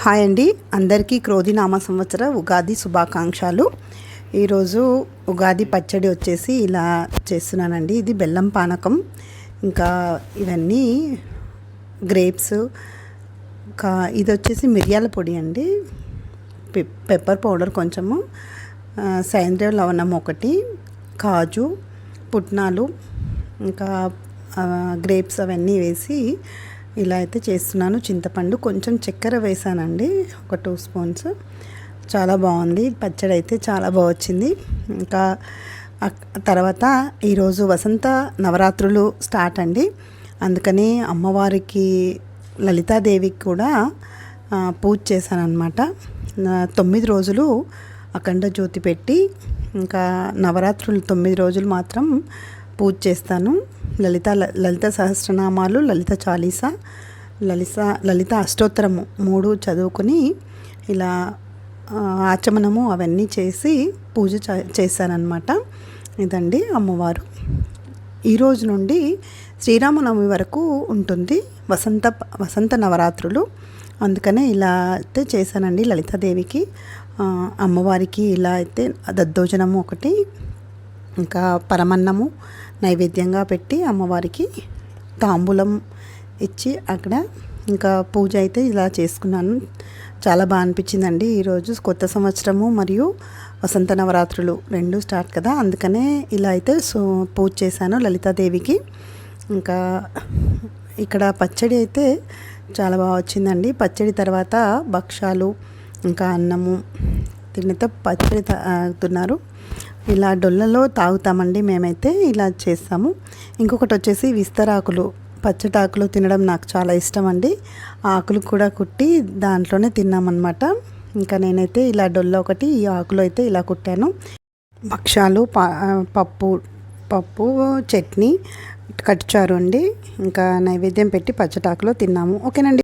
Hi అండి, అందరికీ క్రోధినామ సంవత్సర ఉగాది శుభాకాంక్షలు. ఈరోజు ఉగాది పచ్చడి వచ్చేసి ఇలా చేస్తున్నానండి. ఇది బెల్లం పానకం, ఇంకా ఇవన్నీ గ్రేప్స్, ఇంకా ఇది వచ్చేసి మిరియాల పొడి అండి, పెప్పర్ పౌడర్ కొంచెము, సేంద్రియ లవణం ఒకటి, కాజు, పుట్నాలు, ఇంకా గ్రేప్స్ అవన్నీ వేసి ఇలా అయితే చేస్తున్నాను. చింతపండు, కొంచెం చక్కెర వేసానండి, ఒక 2 స్పూన్స్. చాలా బాగుంది పచ్చడి, అయితే చాలా బాగా వచ్చింది. ఇంకా తర్వాత ఈరోజు వసంత నవరాత్రులు స్టార్ట్ అండి. అందుకని అమ్మవారికి లలితాదేవికి కూడా పూజ చేశానన్నమాట. 9 రోజులు అఖండ జ్యోతి పెట్టి, ఇంకా నవరాత్రులు 9 రోజులు మాత్రం పూజ చేస్తాను. లలిత సహస్రనామాలు, లలిత చాలీసా, లలిత అష్టోత్తరము 3 చదువుకొని ఇలా ఆచమనము అవన్నీ చేసి పూజ చేశానన్నమాట. ఇదండి అమ్మవారు. ఈరోజు నుండి శ్రీరామనవమి వరకు ఉంటుంది వసంత నవరాత్రులు. అందుకనే ఇలా అయితే చేశానండి. లలితాదేవికి, అమ్మవారికి ఇలా అయితే దద్దోజనము ఒకటి, ఇంకా పరమన్నము నైవేద్యంగా పెట్టి అమ్మవారికి తాంబూలం ఇచ్చి అక్కడ ఇంకా పూజ అయితే ఇలా చేసుకున్నాను. చాలా బాగా అనిపించిందండి. ఈరోజు కొత్త సంవత్సరము మరియు వసంత నవరాత్రులు 2 స్టార్ట్ కదా, అందుకనే ఇలా అయితే పూజ చేశాను లలితాదేవికి. ఇంకా ఇక్కడ పచ్చడి అయితే చాలా బాగా వచ్చిందండి. పచ్చడి తర్వాత భక్షాలు, ఇంకా అన్నము తిన్నతో పచ్చడి తాగుతున్నారు. ఇలా డొల్లలో తాగుతామండి మేమైతే, ఇలా చేస్తాము. ఇంకొకటి వచ్చేసి విస్తరాకులు, పచ్చటాకులు తినడం నాకు చాలా ఇష్టం అండి. ఆకులు కూడా కుట్టి దాంట్లోనే తిన్నామన్నమాట. ఇంకా నేనైతే ఇలా డొల్ల ఒకటి, ఈ ఆకులు అయితే ఇలా కుట్టాను. భక్షాలు, పప్పు చట్నీ కట్టారు అండి. ఇంకా నైవేద్యం పెట్టి పచ్చటాకులో తిన్నాము. ఓకేనండి.